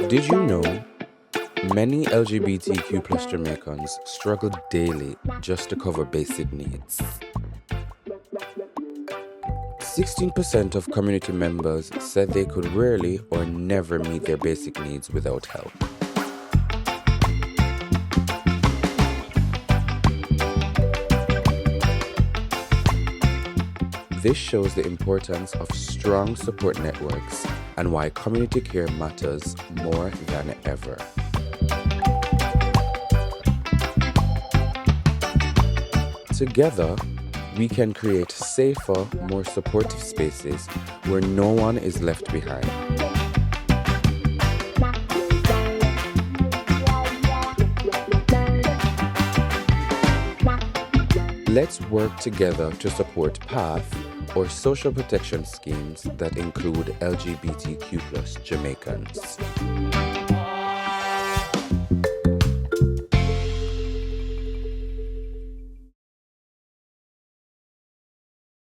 Did you know many LGBTQ plus Jamaicans struggle daily just to cover basic needs? 16% of community members said they could rarely or never meet their basic needs without help. This shows the importance of strong support networks and why community care matters more than ever. Together, we can create safer, more supportive spaces where no one is left behind. Let's work together to support PATH, or social protection schemes that include LGBTQ plus Jamaicans.